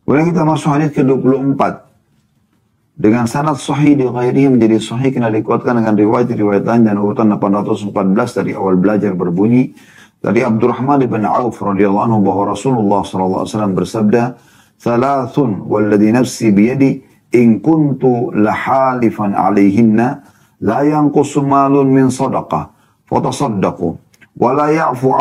Kemudian kita masuk hadis ke-24. Dengan sanad sahih di ghairihi menjadi sahih karena dikuatkan dengan riwayat-riwayat lain dan urutan 814 dari awal belajar berbunyi dari Abdurrahman bin Auf radhiyallahu anhu bahwa Rasulullah sallallahu alaihi wasallam bersabda, "Thalathun walladhi nafsi biyadi in kuntu lahalifan 'alaihinna la yanqusu malun min sadaqah fatasaddaqu wa la ya'fu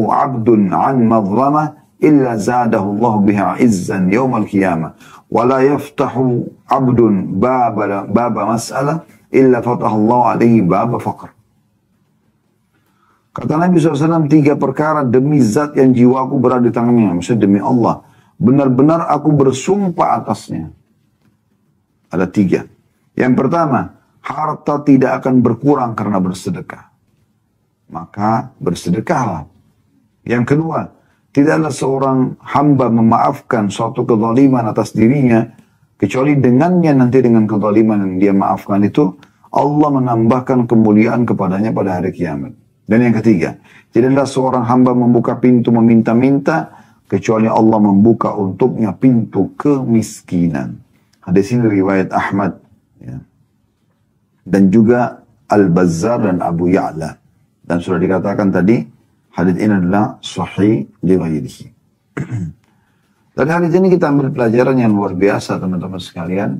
'abdun 'an madhlamah illa zadahu Allah biha izzan yawmal qiyamah wa la yaftahu 'abdun baba mas'alah illa fataha Allah alaihi baba faqr." Kata Nabi SAW, 3 perkara demi zat yang jiwaku berada di tangannya, maksudnya demi Allah, benar-benar aku bersumpah atasnya. Ada 3. Yang pertama, harta tidak akan berkurang karena bersedekah, maka bersedekahlah. Yang kedua, tidaklah seorang hamba memaafkan suatu kezaliman atas dirinya, kecuali dengannya nanti dengan kezaliman yang dia maafkan itu, Allah menambahkan kemuliaan kepadanya pada hari kiamat. Dan yang ketiga, tidaklah seorang hamba membuka pintu meminta-minta, kecuali Allah membuka untuknya pintu kemiskinan. Hadis ini riwayat Ahmad, ya, dan juga Al-Bazzar dan Abu Ya'la. Dan sudah dikatakan tadi, hadis ini adalah sahih li ghairihi. Dari hadis ini kita ambil pelajaran yang luar biasa, teman-teman sekalian.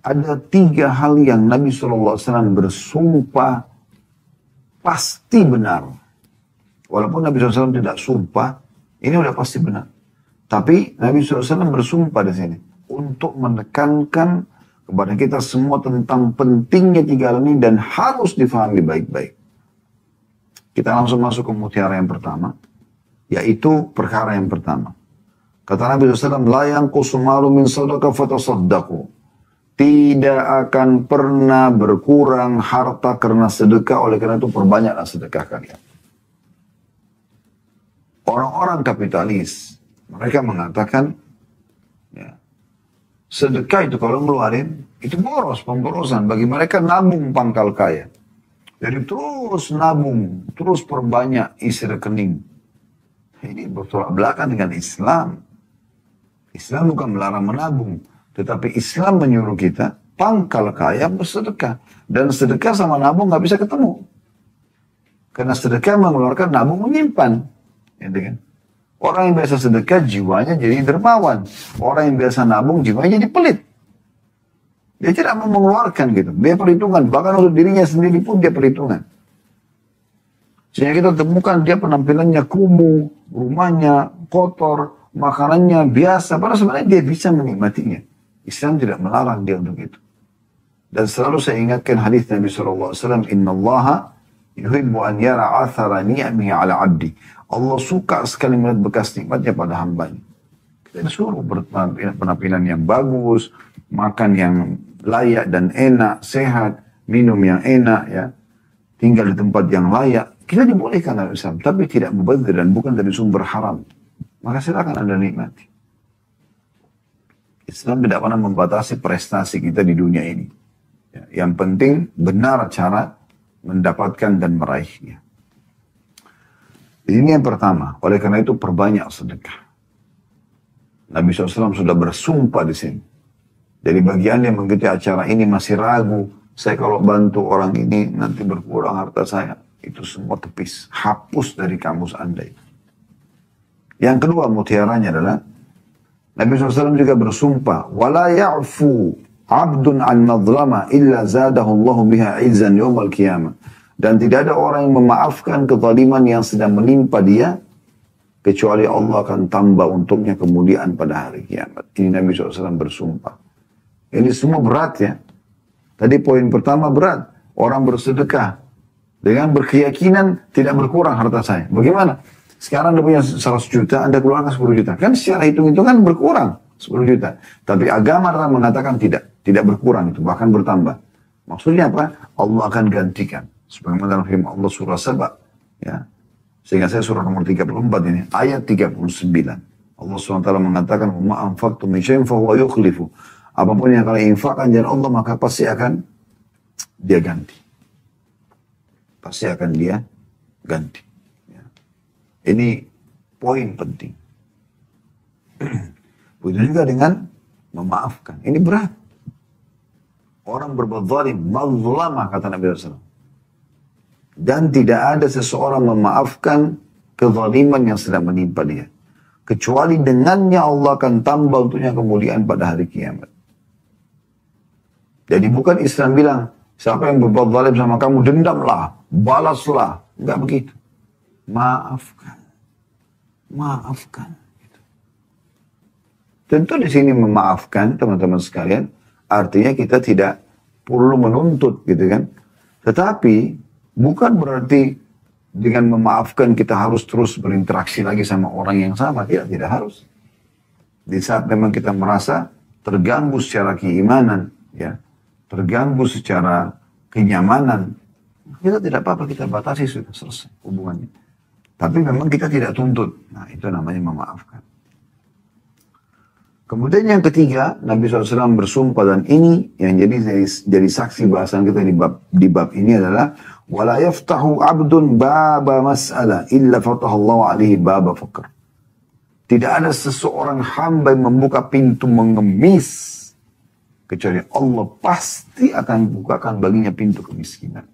Ada 3 hal yang Nabi SAW bersumpah pasti benar. Walaupun Nabi SAW tidak sumpah, ini udah pasti benar. Tapi Nabi SAW bersumpah di sini untuk menekankan kepada kita semua tentang pentingnya 3 hal ini dan harus difahami baik-baik. Kita langsung masuk ke mutiara yang pertama, yaitu perkara yang pertama. Kata Nabi SAW, la yanqusu malu min sadaqah fatasaddaqu. Tidak akan pernah berkurang harta karena sedekah, oleh karena itu perbanyaklah sedekah kalian. Orang-orang kapitalis, mereka mengatakan, ya, sedekah itu kalau ngeluarin, itu boros, pemborosan. Bagi mereka nabung pangkal kaya. Jadi terus nabung, terus perbanyak isi rekening. Ini bertolak belakang dengan Islam. Islam bukan melarang menabung. Tetapi Islam menyuruh kita pangkal kaya bersedekah. Dan sedekah sama nabung nggak bisa ketemu. Karena sedekah mengeluarkan, nabung menyimpan. Gitu kan? Orang yang biasa sedekah jiwanya jadi dermawan. Orang yang biasa nabung jiwanya jadi pelit. Dia tidak mau mengeluarkan gitu. Dia perhitungan. Bahkan untuk dirinya sendiri pun dia perhitungan. Sehingga kita temukan dia penampilannya kumuh, rumahnya kotor, makanannya biasa. Padahal sebenarnya dia bisa menikmatinya. Islam tidak melarang dia untuk itu. Dan selalu saya ingatkan hadis Nabi SAW, Inna Allaha yuhibbu an yara athara ni'amihi ala abdi. Allah suka sekali melihat bekas nikmatnya pada hambanya. Kita disuruh berpenampilan yang bagus, makan yang layak dan enak, sehat, minum yang enak, ya, tinggal di tempat yang layak. Kita dibolehkan dalam Islam, tapi tidak mubadzir dan bukan dari sumber haram. Maka silakan Anda nikmati. Islam tidak pernah membatasi prestasi kita di dunia ini. Ya, yang penting benar cara mendapatkan dan meraihnya. Ini yang pertama. Oleh karena itu perbanyak sedekah. Nabi SAW sudah bersumpah di sini. Jadi bagi Anda yang mengikuti acara ini masih ragu, saya kalau bantu orang ini nanti berkurang harta saya. Itu semua tepis. Hapus dari kamus Anda itu. Yang kedua mutiaranya adalah Nabi SAW juga bersumpah, wala ya'fu 'abdun 'an madhlama illa zadahu Allah biha 'izzan yawmal qiyamah. Dan tidak ada orang yang memaafkan kezaliman yang sedang menimpa dia, kecuali Allah akan tambah untuknya kemuliaan pada hari kiamat. Ini Nabi SAW bersumpah. Ini semua berat ya. Tadi poin pertama berat. Orang bersedekah dengan berkeyakinan tidak berkurang harta saya. Bagaimana? Sekarang Anda punya 100 juta, Anda keluarkan 10 juta. Kan secara hitung-hitungan berkurang 10 juta. Tapi agama telah mengatakan tidak berkurang itu, bahkan bertambah. Maksudnya apa? Allah akan gantikan. Sebagaimana dalam firman Allah surah Saba. Ya. Sehingga saya surah nomor 34 ini, ayat 39. Allah SWT mengatakan, "Ma anfaqtum min syai'in fahuwa yukhlifu." Apapun yang kalian infakkan jalan Allah, maka pasti akan dia ganti. Pasti akan dia ganti. Ini Poin penting. Begitu juga dengan memaafkan. Ini berat. Orang berbuat zalim, mazlamah kata Nabi SAW. Dan tidak ada seseorang memaafkan kezaliman yang sedang menimpa dia. Kecuali dengannya Allah akan tambah untuknya kemuliaan pada hari kiamat. Jadi bukan Islam bilang, siapa yang berbuat zalim sama kamu, dendamlah, balaslah. Enggak begitu. Maafkan. Maafkan. Tentu di sini memaafkan teman-teman sekalian, artinya kita tidak perlu menuntut gitu kan. Tetapi bukan berarti dengan memaafkan kita harus terus berinteraksi lagi sama orang yang sama. Tidak harus. Di saat memang kita merasa terganggu secara keimanan, ya, terganggu secara kenyamanan, kita tidak apa-apa, kita batasi, sudah selesai hubungannya. Tapi memang kita tidak tuntut. Nah, itu namanya memaafkan. Kemudian yang ketiga, Nabi SAW bersumpah, dan ini yang jadi saksi bahasan kita di bab ini adalah wala yaftahu abdun baba mas'ala illa fatahallahu alaihi baba faqr. Tidak ada seseorang hamba yang membuka pintu mengemis kecuali Allah pasti akan bukakan baginya pintu kemiskinan.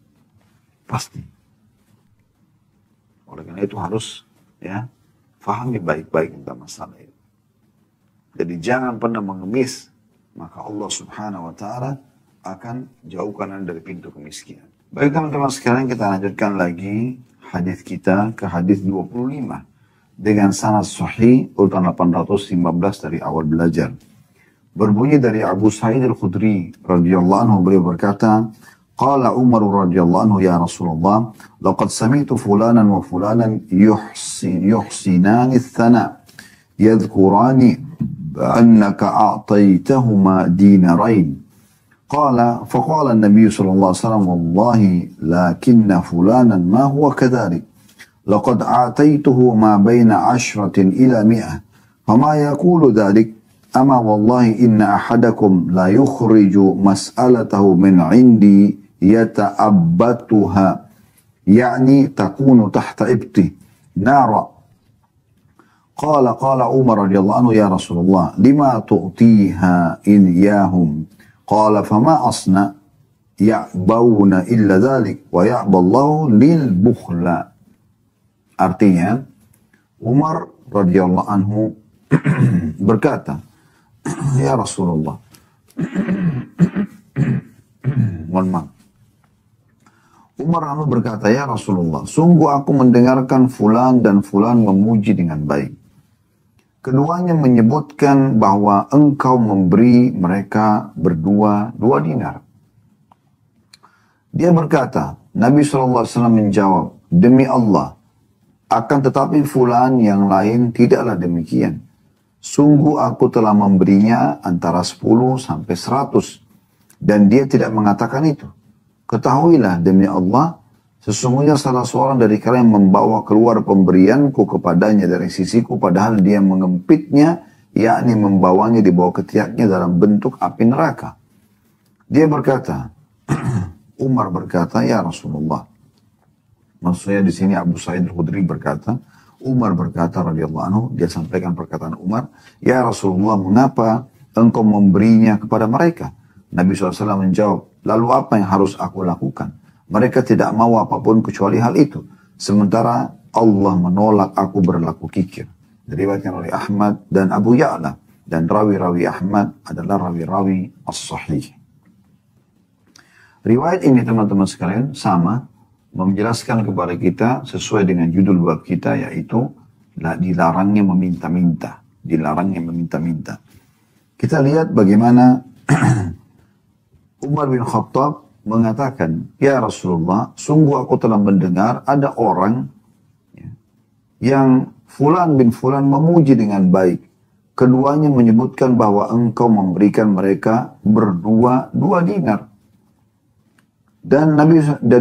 Pasti. Oleh karena itu harus ya fahami baik-baik tentang masalah itu. Jadi jangan pernah mengemis, maka Allah Subhanahu wa taala akan jauhkan Anda dari pintu kemiskinan. Baik teman-teman sekalian, kita lanjutkan lagi hadis kita ke hadis 25 dengan sanad sahih urutan 815 dari awal belajar. Berbunyi dari Abu Sa'id Al-Khudri radhiyallahu anhu, beliau berkata, qala Umar radhiyallahu anhu ya Rasulullah, laqad sami'tu fulanan wa fulanan yuhsinani ats-tsana yadhkurani annaka a'taytahuma dinarain. فقال النبي صلى الله عليه وسلم والله لكن فلانا ما هو كذلك لقد أعطيته ما بين 10 إلى 100 فما يقول ذلك أما والله إن أحدكم لا يخرج مسألته من عندي يتأبتها يعني تكون تحت إبطه نارا قال عمر رضي الله عنه يا رسول الله لما تعطيها إياهم قال فما أصنع يأبون إلا ذلك ويأبى الله للبخل. Artinya Umar radhiyallahu anhu berkata, ya Rasulullah, mohon maaf. Umar berkata, ya Rasulullah, sungguh aku mendengarkan fulan dan fulan memuji dengan baik. Keduanya menyebutkan bahwa engkau memberi mereka berdua 2 dinar. Dia berkata, Nabi SAW menjawab, demi Allah, akan tetapi fulan yang lain tidaklah demikian. Sungguh aku telah memberinya antara 10 sampai 100. Dan dia tidak mengatakan itu. Ketahuilah demi Allah, sesungguhnya salah seorang dari kalian membawa keluar pemberianku kepadanya dari sisiku, padahal dia mengempitnya, yakni membawanya di bawah ketiaknya dalam bentuk api neraka. Dia berkata, Umar berkata, ya Rasulullah. Maksudnya di sini Abu Sa'id Al-Khudri berkata, Umar berkata radhiyallahu anhu, dia sampaikan perkataan Umar, ya Rasulullah, mengapa engkau memberinya kepada mereka? Nabi SAW menjawab, lalu apa yang harus aku lakukan? Mereka tidak mau apapun kecuali hal itu. Sementara Allah menolak aku berlaku kikir. Diriwayatkan oleh Ahmad dan Abu Ya'la. Dan rawi-rawi Ahmad adalah rawi-rawi as-sahih. Riwayat ini teman-teman sekalian sama menjelaskan kepada kita sesuai dengan judul bab kita, yaitu dilarangnya meminta-minta. Dilarangnya meminta-minta. Kita lihat bagaimana Umar bin Khattab mengatakan, ya Rasulullah, sungguh aku telah mendengar ada orang yang fulan bin fulan memuji dengan baik. Keduanya menyebutkan bahwa engkau memberikan mereka berdua 2 dinar. Dan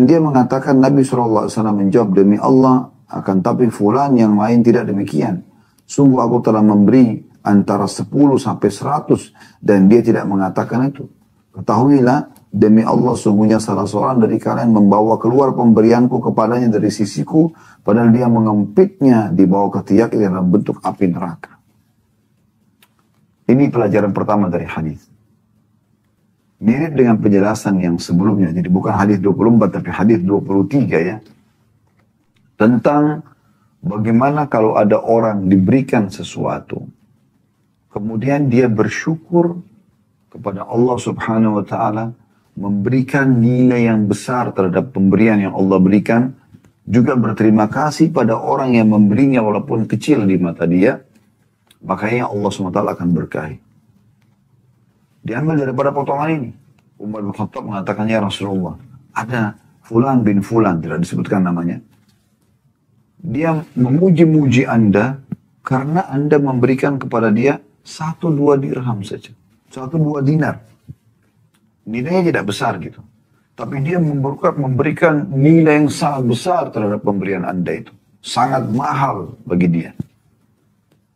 dia mengatakan, Nabi SAW menjawab, demi Allah, akan tapi fulan yang lain tidak demikian. Sungguh aku telah memberi antara 10 sampai 100 dan dia tidak mengatakan itu. Ketahuilah demi Allah sungguhnya salah seorang dari kalian membawa keluar pemberianku kepadanya dari sisiku, padahal dia mengempitnya di bawah ketiaknya dalam bentuk api neraka. Ini pelajaran pertama dari hadis. Mirip dengan penjelasan yang sebelumnya, jadi bukan hadis 24 tapi hadis 23 ya. Tentang bagaimana kalau ada orang diberikan sesuatu, kemudian dia bersyukur kepada Allah Subhanahu wa Ta'ala, memberikan nilai yang besar terhadap pemberian yang Allah berikan, juga berterima kasih pada orang yang memberinya walaupun kecil di mata dia, makanya Allah SWT akan berkahi. Diambil daripada potongan ini, Umar bin Khattab mengatakan, ya Rasulullah, ada Fulan bin Fulan, tidak disebutkan namanya, dia memuji-muji Anda karena Anda memberikan kepada dia 1-2 dirham saja, 1-2 dinar. Nilainya tidak besar gitu. Tapi dia memberikan nilai yang sangat besar terhadap pemberian Anda itu. Sangat mahal bagi dia.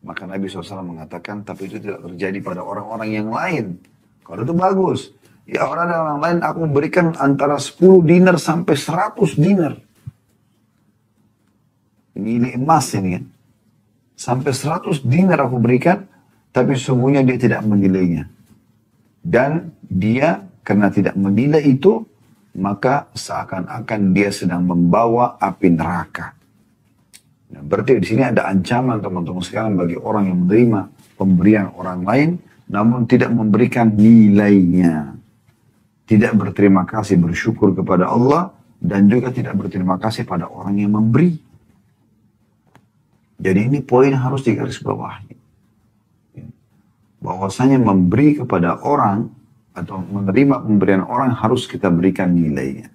Maka Nabi SAW mengatakan, tapi itu tidak terjadi pada orang-orang yang lain. Kalau itu bagus. Ya orang lain aku berikan antara 10 dinar sampai 100 dinar. Nilai emas ini kan. Sampai 100 dinar aku berikan, tapi sungguhnya dia tidak menilainya. Dan dia karena tidak menilai itu, maka seakan-akan dia sedang membawa api neraka. Nah, berarti di sini ada ancaman teman-teman sekalian bagi orang yang menerima pemberian orang lain, namun tidak memberikan nilainya. Tidak berterima kasih, bersyukur kepada Allah, dan juga tidak berterima kasih pada orang yang memberi. Jadi ini poin harus digarisbawahi. Bahwasanya memberi kepada orang atau menerima pemberian orang harus kita berikan nilainya.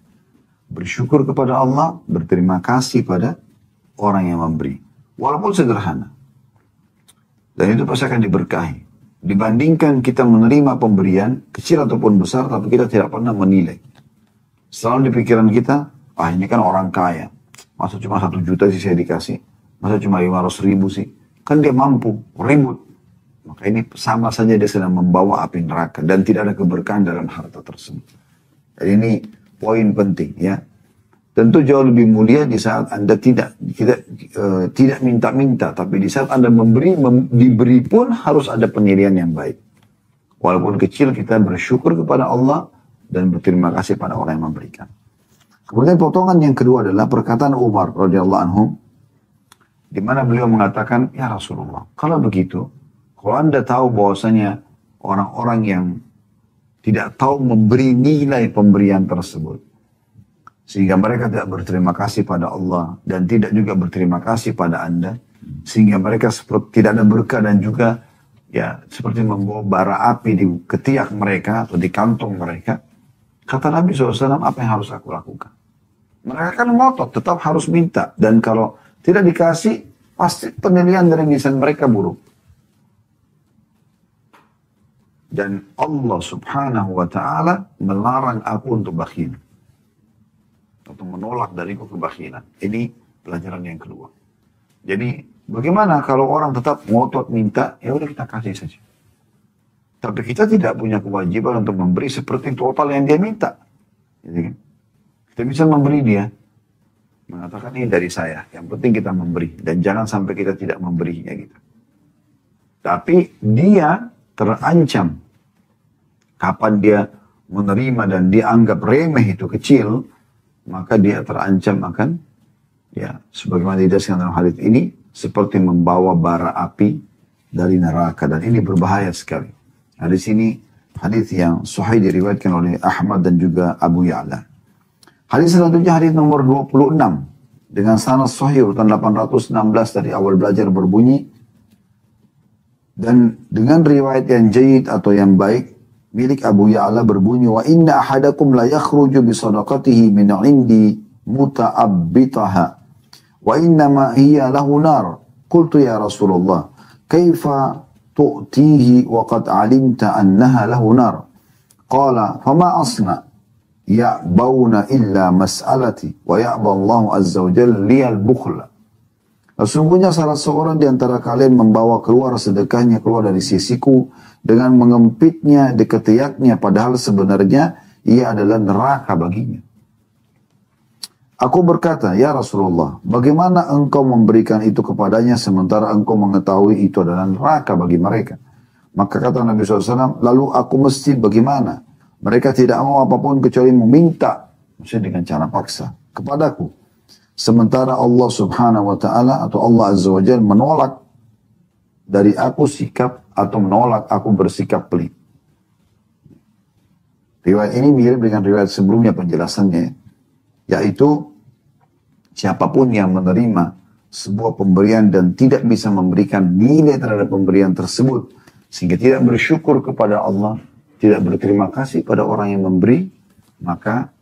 Bersyukur kepada Allah, berterima kasih pada orang yang memberi. Walaupun sederhana. Dan itu pasti akan diberkahi. Dibandingkan kita menerima pemberian, kecil ataupun besar, tapi kita tidak pernah menilai. Selalu di pikiran kita, ini kan orang kaya. Masa cuma 1 juta sih saya dikasih? Masa cuma 500 ribu sih? Kan dia mampu, ribut. Maka ini sama saja dia sedang membawa api neraka dan tidak ada keberkahan dalam harta tersebut. Jadi ini poin penting ya. Tentu jauh lebih mulia di saat Anda tidak minta-minta, tapi di saat Anda diberi pun harus ada penilaian yang baik. Walaupun kecil kita bersyukur kepada Allah dan berterima kasih pada orang yang memberikan. Kemudian potongan yang kedua adalah perkataan Umar radhiyallahu anhu, di mana beliau mengatakan, ya Rasulullah, kalau begitu, kalau Anda tahu bahwasanya orang-orang yang tidak tahu memberi nilai pemberian tersebut, sehingga mereka tidak berterima kasih pada Allah dan tidak juga berterima kasih pada Anda, sehingga mereka seperti tidak ada berkah dan juga ya seperti membawa bara api di ketiak mereka atau di kantong mereka. Kata Nabi SAW, apa yang harus aku lakukan? Mereka kan ngotot, tetap harus minta, dan kalau tidak dikasih, pasti penilaian dari lisan mereka buruk. Dan Allah Subhanahu wa Ta'ala melarang aku untuk bakhil, atau menolak dariku kebakhilan. Ini pelajaran yang kedua. Jadi bagaimana kalau orang tetap ngotot minta, ya udah kita kasih saja. Tapi kita tidak punya kewajiban untuk memberi seperti total yang dia minta. Jadi, kita bisa memberi dia, mengatakan ini dari saya. Yang penting kita memberi dan jangan sampai kita tidak memberinya gitu. Tapi dia terancam kapan dia menerima dan dia anggap remeh itu kecil, maka dia terancam akan ya sebagaimana dijelaskan dalam hadis ini seperti membawa bara api dari neraka, dan ini berbahaya sekali. Hadis ini hadis yang sahih diriwayatkan oleh Ahmad dan juga Abu Ya'la. Hadis selanjutnya hadis nomor 26 dengan sanad sahih urutan 816 dari awal belajar berbunyi, dan dengan riwayat yang jayyid atau yang baik milik Abu Ya'la berbunyi, wa inna ahadakum la yakhruju bi sadaqatihi min 'indi muta'abbitaha wa inna ma hiya lahu nar. Qultu ya Rasulullah, kaifa tu'tihi wa qad 'alimta annaha lahu nar? Qala fama asna? Ya'bauna illa mas'alati wa ya'ba Allah azza wa jalla liyal bukhla. Sesungguhnya salah seorang di antara kalian membawa keluar sedekahnya keluar dari sisiku dengan mengempitnya di ketiaknya, padahal sebenarnya ia adalah neraka baginya. Aku berkata, ya Rasulullah, bagaimana engkau memberikan itu kepadanya sementara engkau mengetahui itu adalah neraka bagi mereka? Maka kata Nabi SAW, lalu aku mesti bagaimana? Mereka tidak mau apapun kecuali meminta, maksudnya dengan cara paksa, kepadaku. Sementara Allah Subhanahu wa Ta'ala atau Allah Azza wa Jalla menolak dari aku sikap atau menolak aku bersikap pelit. Riwayat ini mirip dengan riwayat sebelumnya penjelasannya, yaitu siapapun yang menerima sebuah pemberian dan tidak bisa memberikan nilai terhadap pemberian tersebut, sehingga tidak bersyukur kepada Allah, tidak berterima kasih pada orang yang memberi, maka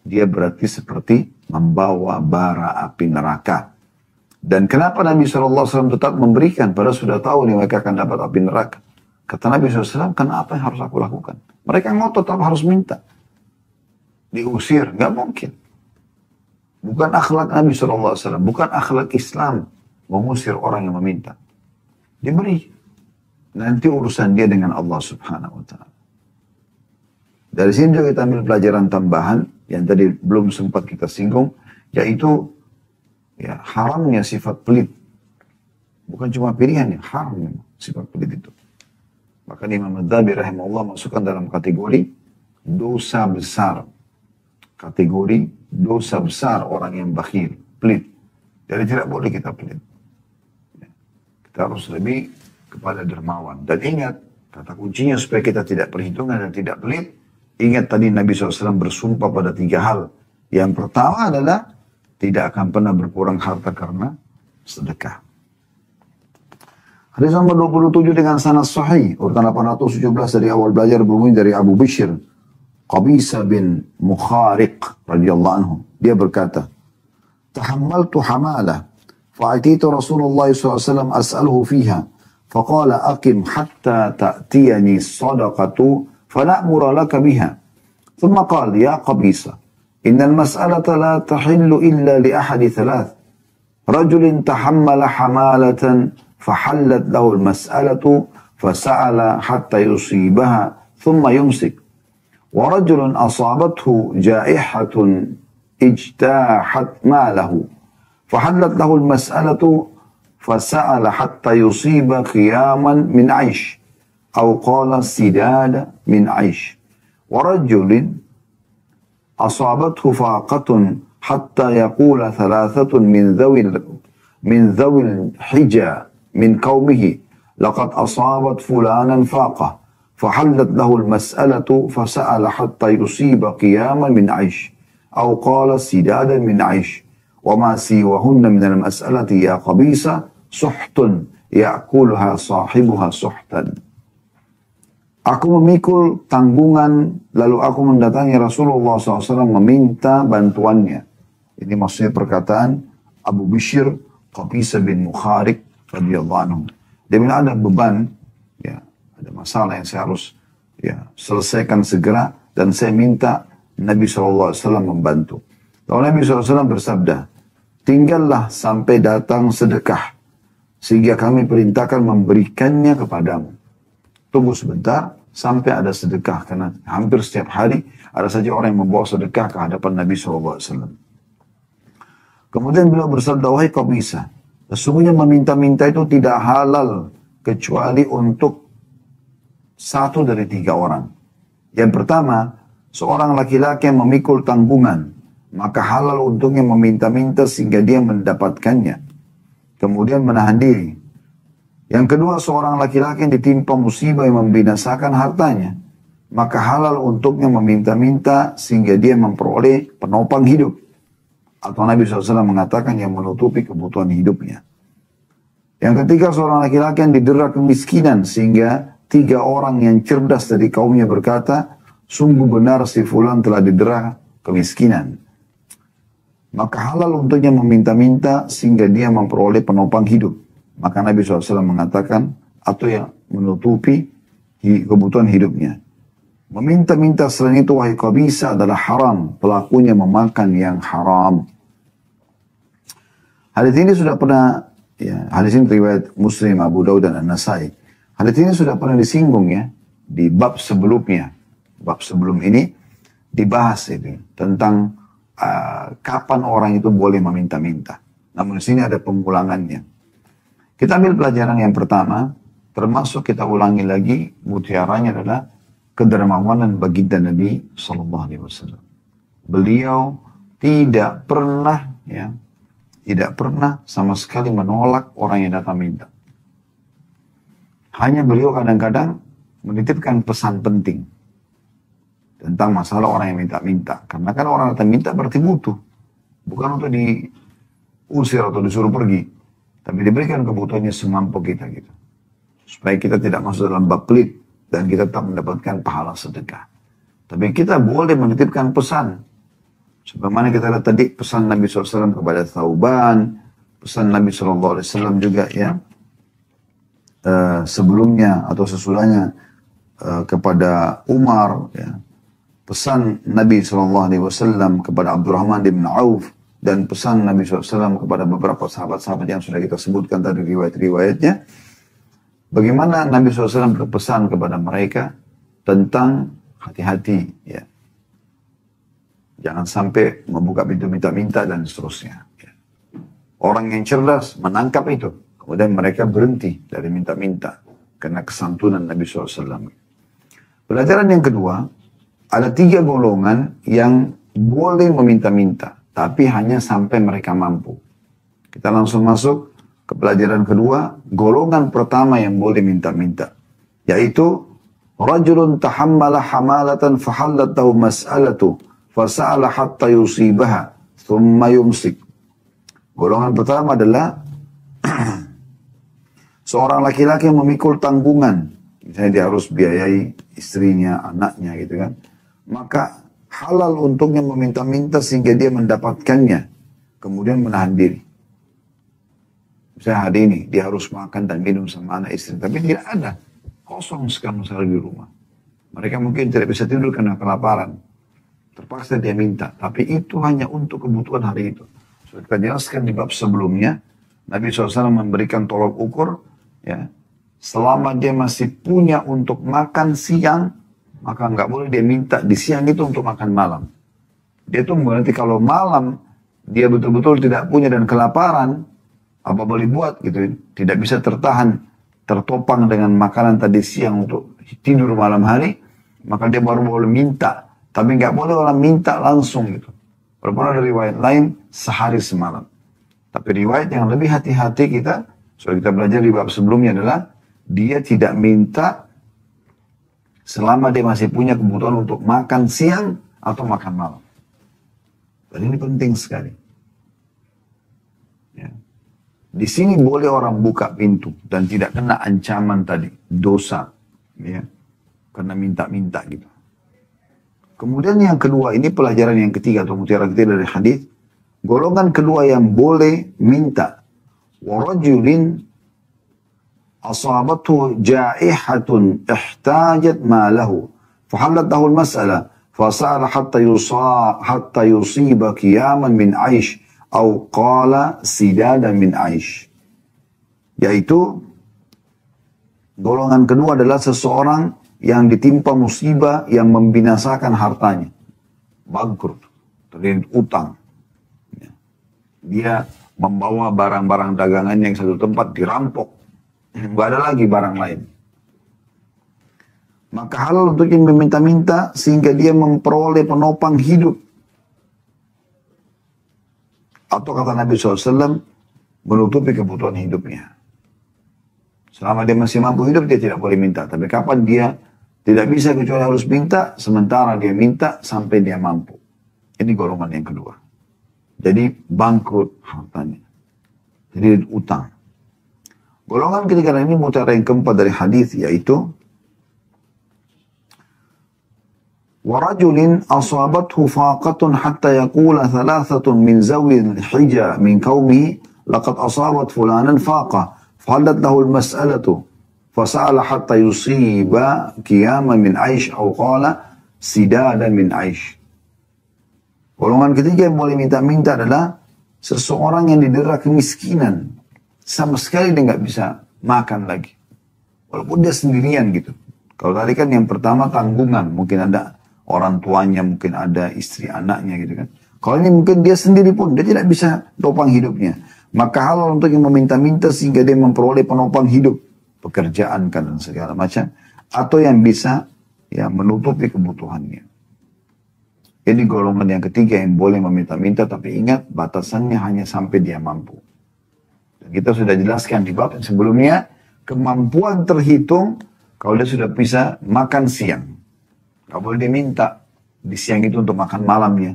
dia berarti seperti membawa bara api neraka. Dan kenapa Nabi SAW tetap memberikan, padahal sudah tahu nih mereka akan dapat api neraka. Kata Nabi SAW, kenapa yang harus aku lakukan? Mereka ngotot tetap harus minta. Diusir, nggak mungkin. Bukan akhlak Nabi SAW, bukan akhlak Islam mengusir orang yang meminta. Diberi. Nanti urusan dia dengan Allah Subhanahu wa Ta'ala. Dari sini juga kita ambil pelajaran tambahan yang tadi belum sempat kita singgung, yaitu ya haramnya sifat pelit. Bukan cuma pilihan, ya haram sifat pelit itu. Maka Imam Adzabi rahimahullah masukkan dalam kategori dosa besar. Kategori dosa besar orang yang bakhil, pelit. Jadi tidak boleh kita pelit. Kita harus lebih kepada dermawan. Dan ingat, kata kuncinya supaya kita tidak perhitungan dan tidak pelit, ingat tadi Nabi SAW bersumpah pada 3 hal. Yang pertama adalah tidak akan pernah berkurang harta karena sedekah. Hadis nomor 27 dengan sanad sahih, urutan 817 dari awal belajar berbunyi dari Abu Bishr Qabisa bin Mukhariq radhiyallahu anhu. Dia berkata, "Tahammaltu hamalah, fa'atitu Rasulullah SAW as'aluhu fiha, faqala aqim hatta ta'tiyani sadaqatu fana'mura laka biha." Thumma qala, "Ya Qabisa, innal mas'alata la tahillu illa li ahadi thalath. Rajulin tahammala hamalatan فحلت له المسألة فسأل حتى يصيبها ثم يمسك ورجل أصابته جائحة اجتاحت ماله فحلت له المسألة فسأل حتى يصيب قياما من عيش أو قال سداد من عيش ورجل أصابته فاقة حتى يقول ثلاثة من ذوي الحجة من قومه لقد أصابت فلانا فاقة فحلت له المسألة فسأل حتى يصيب قياما من عيش أو قال سدادا من عيش وما سيوهن من المسألة يا قبيسة سحت يأكلها صاحبها سحتا. Aku memikul tanggungan lalu aku mendatangi Rasulullah SAW meminta bantuannya. Ini maksudnya perkataan Abu Bishr Qabisa bin Mukhariq radhiyallahu anhu. Dia bilang ada beban, ya, ada masalah yang saya harus selesaikan segera dan saya minta Nabi SAW membantu. Lalu Nabi SAW bersabda, tinggallah sampai datang sedekah sehingga kami perintahkan memberikannya kepadamu. Tunggu sebentar sampai ada sedekah karena hampir setiap hari ada saja orang yang membawa sedekah ke hadapan Nabi SAW. Kemudian beliau bersabda, wahai Qabisa, sesungguhnya meminta-minta itu tidak halal kecuali untuk 1 dari 3 orang. Yang pertama, seorang laki-laki yang memikul tanggungan, maka halal untuknya meminta-minta sehingga dia mendapatkannya. Kemudian menahan diri. Yang kedua, seorang laki-laki yang ditimpa musibah yang membinasakan hartanya, maka halal untuknya meminta-minta sehingga dia memperoleh penopang hidup. Atau Nabi SAW mengatakan yang menutupi kebutuhan hidupnya. Yang ketiga, seorang laki-laki yang didera kemiskinan sehingga 3 orang yang cerdas dari kaumnya berkata, sungguh benar si fulan telah didera kemiskinan. Maka halal untuknya meminta-minta sehingga dia memperoleh penopang hidup. Maka Nabi SAW mengatakan, atau yang menutupi kebutuhan hidupnya. Meminta-minta selain itu, wahai Qabisa, adalah haram. Pelakunya memakan yang haram. Hadis ini sudah pernah, ya, hadis ini riwayat Muslim, Abu Daud dan An-Nasai. Hadis ini sudah pernah disinggung ya di bab sebelumnya. Bab sebelum ini dibahas itu tentang kapan orang itu boleh meminta-minta. Namun di sini ada pengulangannya. Kita ambil pelajaran yang pertama, termasuk kita ulangi lagi, mutiaranya adalah kedermawanan baginda Nabi Sallallahu Alaihi Wasallam. Beliau tidak pernah sama sekali menolak orang yang datang minta. Hanya beliau kadang-kadang menitipkan pesan penting tentang masalah orang yang minta-minta. Karena kan orang datang minta berarti butuh. Bukan untuk diusir atau disuruh pergi. Tapi diberikan kebutuhannya semampu kita gitu. Supaya kita tidak masuk dalam bab pelit. Dan kita tetap mendapatkan pahala sedekah. Tapi kita boleh menitipkan pesan. Sebagaimana kita lihat tadi pesan Nabi SAW kepada Thauban, pesan Nabi SAW juga ya sebelumnya atau sesudahnya kepada Umar, ya. Pesan Nabi SAW kepada Abdurrahman bin Auf dan pesan Nabi SAW kepada beberapa sahabat-sahabat yang sudah kita sebutkan tadi riwayat-riwayatnya. Bagaimana Nabi SAW berpesan kepada mereka tentang hati-hati, ya. Jangan sampai membuka pintu minta-minta dan seterusnya. Orang yang cerdas menangkap itu. Kemudian mereka berhenti dari minta-minta. Karena kesantunan Nabi SAW. Pelajaran yang kedua, ada 3 golongan yang boleh meminta-minta. Tapi hanya sampai mereka mampu. Kita langsung masuk ke pelajaran kedua. Golongan pertama yang boleh minta-minta. Yaitu, Rajulun tahammala hamalatan fahallatahu mas'alatu. Fasa'ala hatta yusibaha, thumma yumsik. Golongan pertama adalah seorang laki-laki yang memikul tanggungan. Misalnya dia harus biayai istrinya, anaknya gitu kan. Maka halal untuknya meminta-minta sehingga dia mendapatkannya. Kemudian menahan diri. Misalnya hari ini dia harus makan dan minum sama anak istri. Tapi tidak ada. Kosong sekarang misalnya di rumah. Mereka mungkin tidak bisa tidur karena kelaparan. Terpaksa dia minta, tapi itu hanya untuk kebutuhan hari itu. Sudah kita jelaskan di bab sebelumnya, Nabi SAW memberikan tolok ukur, ya, selama dia masih punya untuk makan siang, maka nggak boleh dia minta di siang itu untuk makan malam. Dia tunggu nanti kalau malam dia betul-betul tidak punya dan kelaparan, apa boleh buat gitu, tidak bisa tertopang dengan makanan tadi siang untuk tidur malam hari, maka dia baru boleh minta. Tapi nggak boleh orang minta langsung gitu. Walaupun ada riwayat lain sehari semalam. Tapi riwayat yang lebih hati-hati kita, sudah kita belajar di bab sebelumnya adalah dia tidak minta selama dia masih punya kebutuhan untuk makan siang atau makan malam. Dan ini penting sekali. Ya. Di sini boleh orang buka pintu dan tidak kena ancaman tadi, dosa, ya, karena minta-minta gitu. Kemudian yang kedua, ini pelajaran yang ketiga atau mutiara ketiga dari hadis. Golongan kedua yang boleh minta. Warajulin asabathu ja'ihatun ihtajat malahu. Fahallatahu al-mas'ala. Fasa'ala hatta yusiba qiyaman min aish. Au qala sidadan min aish. Yaitu, golongan kedua adalah seseorang yang ditimpa musibah yang membinasakan hartanya. Bangkrut, terlilit utang. Dia membawa barang-barang dagangannya yang satu tempat dirampok. Nggak ada lagi barang lain. Maka halal untuk yang meminta-minta sehingga dia memperoleh penopang hidup. Atau kata Nabi SAW, menutupi kebutuhan hidupnya. Selama dia masih mampu hidup, dia tidak boleh minta. Tapi kapan dia tidak bisa kecuali harus minta, sementara dia minta sampai dia mampu. Ini golongan yang kedua. Jadi bangkrut hartanya. Jadi utang. Golongan ketiga ini mutiara yang keempat dari hadis yaitu ورجل أصابته فاقة حتى يقول ثلاثة من ذوي الحجة من قومه لقد أصابت فلانا فاقة فحلت له المسألة فسأل حتى يصيب قياما من عيش أو قال سدادا من عيش. Golongan ketiga yang boleh minta-minta adalah seseorang yang didera kemiskinan. Sama sekali dia nggak bisa makan lagi. Walaupun dia sendirian gitu. Kalau tadi kan yang pertama tanggungan. Mungkin ada orang tuanya, mungkin ada istri anaknya gitu kan. Kalau ini mungkin dia sendiri pun, dia tidak bisa topang hidupnya. Maka halal untuk yang meminta-minta sehingga dia memperoleh penopang hidup. Pekerjaan kan dan segala macam. Atau yang bisa ya menutupi kebutuhannya. Ini golongan yang ketiga yang boleh meminta-minta, tapi ingat batasannya hanya sampai dia mampu. Dan kita sudah jelaskan di bab yang sebelumnya, kemampuan terhitung kalau dia sudah bisa makan siang. Gak boleh diminta di siang itu untuk makan malamnya.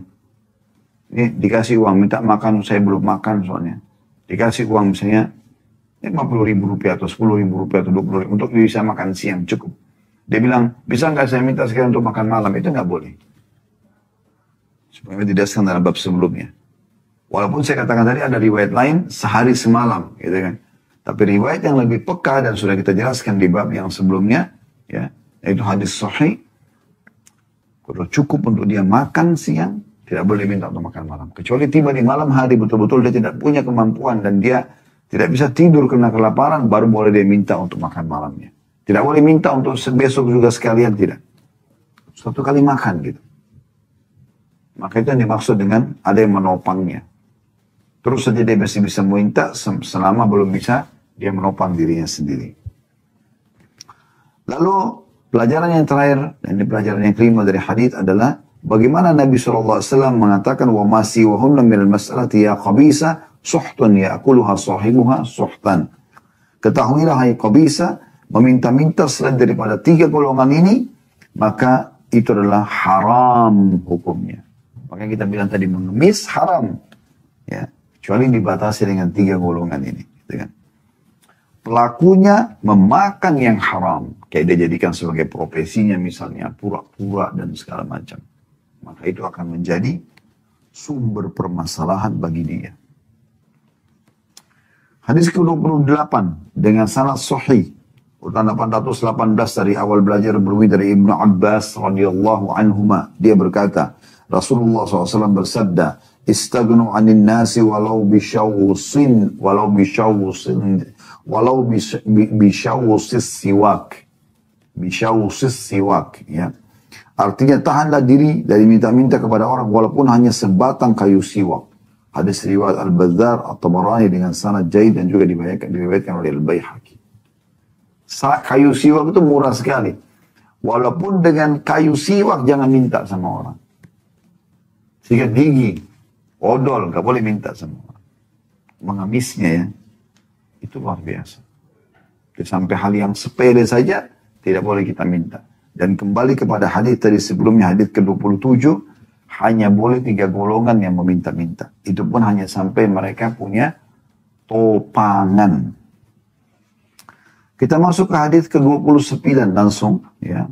Ini dikasih uang, minta makan, saya belum makan soalnya. Dikasih uang misalnya 50.000 rupiah atau 10.000 rupiah atau 20.000 untuk bisa makan siang, cukup. Dia bilang, bisa nggak saya minta sekarang untuk makan malam? Itu nggak boleh. Sebenarnya didasarkan dalam bab sebelumnya. Walaupun saya katakan tadi ada riwayat lain, sehari semalam, gitu kan. Tapi riwayat yang lebih peka dan sudah kita jelaskan di bab yang sebelumnya, ya, yaitu hadis sahih, kalau cukup untuk dia makan siang, tidak boleh minta untuk makan malam. Kecuali tiba di malam hari betul-betul dia tidak punya kemampuan dan dia tidak bisa tidur karena kelaparan, baru boleh dia minta untuk makan malamnya. Tidak boleh minta untuk besok juga sekalian, tidak. Suatu kali makan gitu. Maka itu yang dimaksud dengan ada yang menopangnya. Terus saja dia masih bisa minta selama belum bisa dia menopang dirinya sendiri. Lalu pelajaran yang terakhir, dan ini pelajaran yang kelima dari hadis adalah bagaimana Nabi SAW mengatakan wa masi wa hunna minal mas'alati ya qabisa suhtun ya'kuluha sahibuha suhtan. Ketahuilah hai qabisa, meminta-minta selain daripada 3 golongan ini, maka itu adalah haram hukumnya. Makanya kita bilang tadi mengemis haram. Ya, kecuali dibatasi dengan 3 golongan ini. Gitu kan. Pelakunya memakan yang haram. Kayak dia jadikan sebagai profesinya misalnya, pura-pura dan segala macam. Maka itu akan menjadi sumber permasalahan bagi dia. Hadis ke-28 dengan sanad sahih. Urutan 818 dari awal belajar berbunyi dari Ibnu Abbas radhiyallahu anhuma. Dia berkata, Rasulullah SAW bersabda, Istagnu anin nasi walau bisyawusin, walau bisyawusis siwak. Bisyawusis siwak, ya. Artinya tahanlah diri dari minta-minta kepada orang walaupun hanya sebatang kayu siwak. Hadis riwayat Al-Bazzar At-Tabarani dengan sanad jaid dan juga diriwayatkan oleh Al-Baihaqi. Kayu siwak itu murah sekali. Walaupun dengan kayu siwak jangan minta sama orang. Sikat gigi, odol, gak boleh minta sama orang. Mengemisnya ya, itu luar biasa. Sampai hal yang sepele saja tidak boleh kita minta. Dan kembali kepada hadis tadi sebelumnya, hadis ke-27, hanya boleh 3 golongan yang meminta-minta. Itu pun hanya sampai mereka punya topangan. Kita masuk ke hadis ke-29 langsung, ya.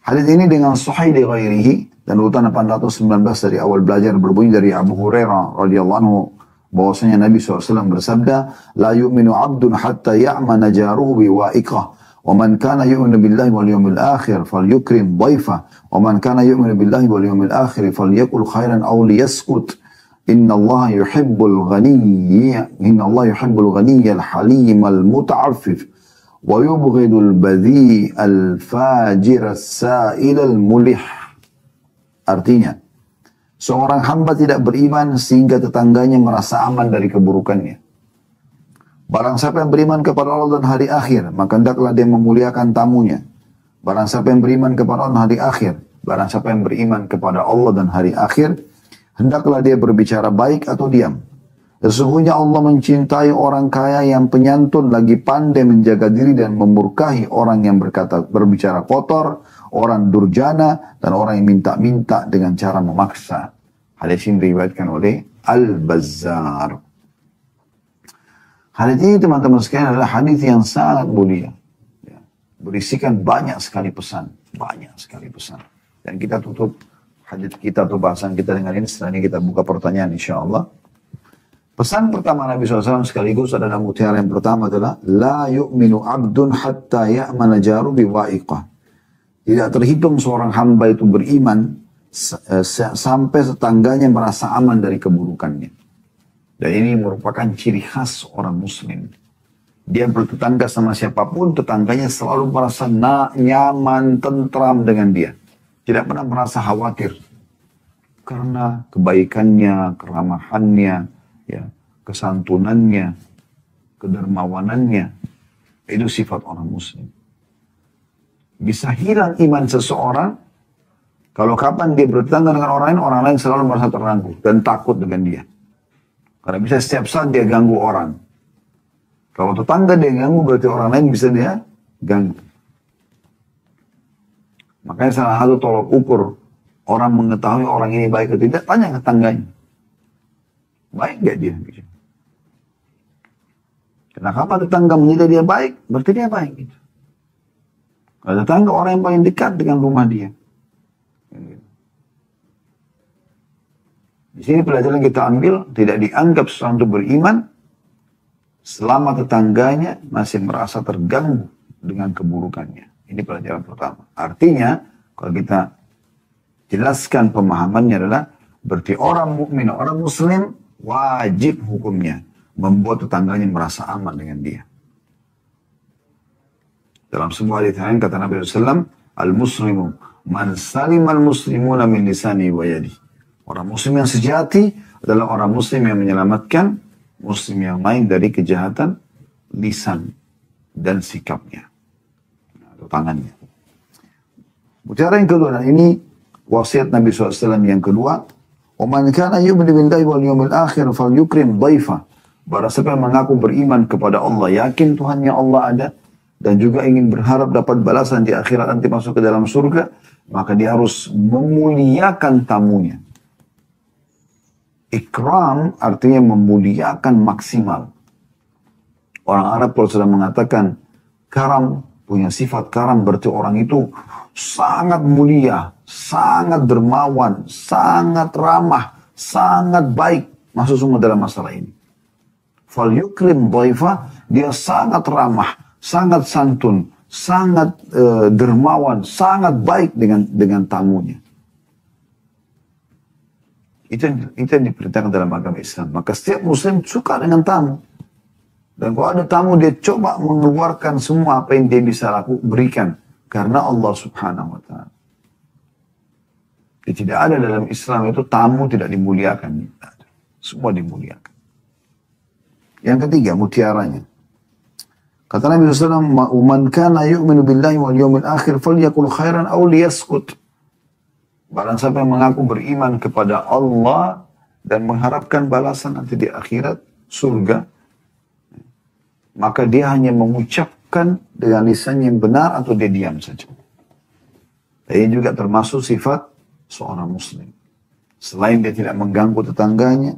Hadis ini dengan sahih di ghairihi dan urutan 819 dari awal belajar berbunyi dari Abu Hurairah radhiyallahu anhu bahwasanya Nabi SAW bersabda, la yu'minu 'abdun hatta ya'mana jaruhu biwa'iqah. Wa man kana yu'minu billahi wal yawmil akhir falyukrim dhaifa. Wa man kana yu'minu billahi wal yawmil akhir falyaqul khairan aw liyaskut. Inna Allah yuhibbul ghaniyya al-halim al-muta'affif. Wa yubghidul badhi al-fajir as-sa'il al-mulih. Artinya, seorang hamba tidak beriman sehingga tetangganya merasa aman dari keburukannya. Barang siapa yang beriman kepada Allah dan hari akhir, maka hendaklah dia memuliakan tamunya. Barang siapa yang beriman kepada Allah dan hari akhir, barang siapa yang beriman kepada Allah dan hari akhir, hendaklah dia berbicara baik atau diam. Sesungguhnya Allah mencintai orang kaya yang penyantun lagi pandai menjaga diri dan memurkahi orang yang berbicara kotor, orang durjana, dan orang yang minta-minta dengan cara memaksa. Hadis ini diriwayatkan oleh Al-Bazzar. Hadis ini teman-teman sekalian adalah hadis yang sangat mulia. Ya, berisikan banyak sekali pesan. Dan kita tutup hadis kita atau bahasan kita dengan ini. Setelah ini kita buka pertanyaan insya Allah. Pesan pertama Nabi SAW sekaligus adalah mutiara yang pertama adalah la yu'minu abdun hatta ya'mana jaru biwa'iqah. Tidak terhitung seorang hamba itu beriman sampai tetangganya merasa aman dari keburukannya. Dan ini merupakan ciri khas orang muslim. Dia bertetangga sama siapapun, tetangganya selalu merasa nyaman, tentram dengan dia. Tidak pernah merasa khawatir. Karena kebaikannya, keramahannya, ya, kesantunannya, kedermawanannya. Itu sifat orang muslim. Bisa hilang iman seseorang kalau kapan dia bertetangga dengan orang lain selalu merasa terganggu dan takut dengan dia. Karena bisa setiap saat dia ganggu orang. Kalau tetangga dia ganggu, berarti orang lain bisa dia ganggu. Makanya salah satu tolok ukur orang mengetahui orang ini baik atau tidak, tanya ke tetangganya. Baik gak dia? Karena kapan tetangga menilai dia baik, berarti dia baik. Gitu. Kalau tetangga orang yang paling dekat dengan rumah dia. Di sini pelajaran kita ambil, tidak dianggap seseorang itu beriman selama tetangganya masih merasa terganggu dengan keburukannya. Ini pelajaran pertama. Artinya, kalau kita jelaskan pemahamannya adalah, berarti orang mukmin, orang muslim wajib hukumnya membuat tetangganya merasa aman dengan dia. Dalam sebuah hadits lain kata Nabi SAW, al-muslimu man salim al-muslimuna min lisani wa yadi. Orang muslim yang sejati adalah orang muslim yang menyelamatkan muslim yang lain dari kejahatan lisan dan sikapnya atau tangannya. Cara yang kedua, ini wasiat Nabi SAW yang kedua, وَمَنْ كَانَ يُؤْمِنُ بِاللَّهِ وَالْيَوْمِ الْآخِرِ فَلْيُكْرِمْ ضَيْفَهُ. Barang siapa yang mengaku beriman kepada Allah, yakin Tuhannya Allah ada, dan juga ingin berharap dapat balasan di akhirat nanti masuk ke dalam surga, maka dia harus memuliakan tamunya. Ikram artinya memuliakan maksimal. Orang Arab kalau sudah mengatakan karam, punya sifat karam, berarti orang itu sangat mulia, sangat dermawan, sangat ramah, sangat baik. Masuk semua dalam masalah ini. Fal yukrim dhaifa, dia sangat ramah, sangat santun, sangat dermawan, sangat baik dengan tamunya. Itu yang diperintahkan dalam agama Islam. Maka setiap muslim suka dengan tamu. Dan kalau ada tamu, dia coba mengeluarkan semua apa yang dia bisa berikan. Karena Allah subhanahu wa ta'ala. Tidak ada dalam Islam itu tamu tidak dimuliakan. Semua dimuliakan. Yang ketiga, mutiaranya. Kata Nabi SAW, "Man kana yu'minu billahi wal yawmil akhir falyakul khairan aw liyaskut." Barang siapa yang mengaku beriman kepada Allah dan mengharapkan balasan nanti di akhirat, surga, maka dia hanya mengucapkan dengan lisan yang benar atau dia diam saja. Ini juga termasuk sifat seorang muslim. Selain dia tidak mengganggu tetangganya,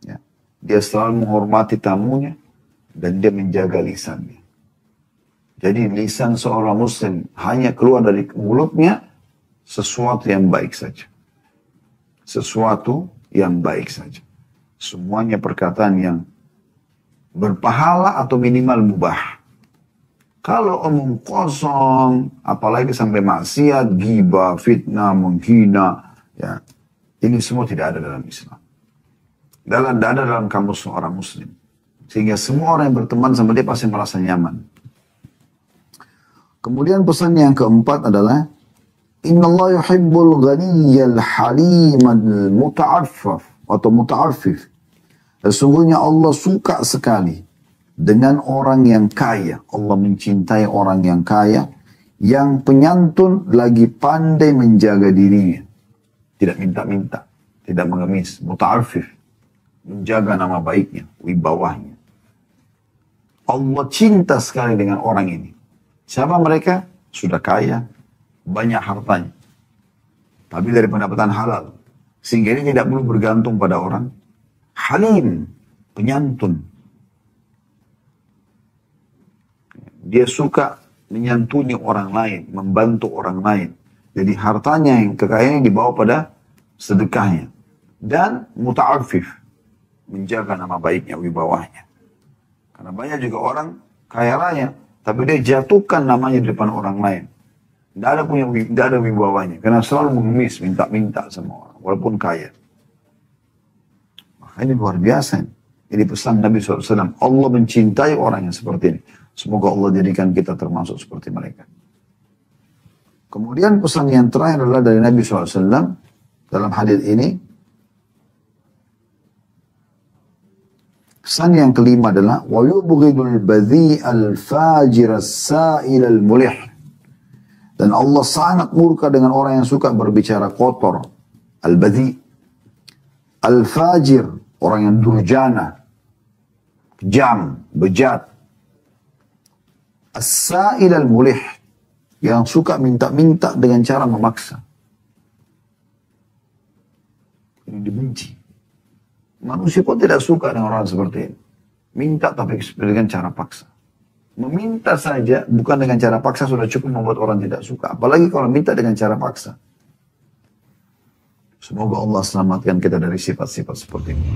ya, dia selalu menghormati tamunya, dan dia menjaga lisannya. Jadi lisan seorang muslim hanya keluar dari mulutnya sesuatu yang baik saja. Sesuatu yang baik saja. Semuanya perkataan yang berpahala atau minimal mubah. Kalau omong kosong, apalagi sampai maksiat, ghibah, fitnah, menghina, ya, ini semua tidak ada dalam Islam. Tidak ada dalam kamus seorang muslim. Sehingga semua orang yang berteman sama dia pasti merasa nyaman. Kemudian pesan yang keempat adalah, Inna Allah yuhibbul ghaniyyal halimal muta'affaf atau muta'affif. Sesungguhnya Allah suka sekali dengan orang yang kaya. Allah mencintai orang yang kaya, yang penyantun lagi pandai menjaga dirinya. Tidak minta-minta, tidak mengemis, muta'affif. Menjaga nama baiknya, wibawahnya. Allah cinta sekali dengan orang ini. Siapa mereka? Sudah kaya, banyak hartanya. Tapi dari pendapatan halal. Sehingga ini tidak perlu bergantung pada orang. Halim, penyantun. Dia suka menyantuni orang lain, membantu orang lain. Jadi hartanya yang kekayaannya dibawa pada sedekahnya. Dan muta'afif, menjaga nama baiknya, wibawahnya. Karena banyak juga orang kaya raya, tapi dia jatuhkan namanya di depan orang lain. Tidak ada wibawanya. Karena selalu mengemis, minta-minta sama orang. Walaupun kaya. Maka ini luar biasa. Ini pesan Nabi SAW. Allah mencintai orang yang seperti ini. Semoga Allah jadikan kita termasuk seperti mereka. Kemudian pesan yang terakhir adalah dari Nabi SAW dalam hadis ini. Pesan yang kelima adalah wa yubghidul badhi'al fajir as-sa'il al-mulih. Dan Allah sangat murka dengan orang yang suka berbicara kotor. Al-badhi'. Al-fajir, orang yang durjana, kejam, bejat. As-sa'il al-mulih, yang suka minta-minta dengan cara memaksa. Ini dibenci. Manusia pun tidak suka dengan orang seperti ini. Minta tapi dengan cara paksa. Meminta saja bukan dengan cara paksa sudah cukup membuat orang tidak suka. Apalagi kalau minta dengan cara paksa. Semoga Allah selamatkan kita dari sifat-sifat seperti ini.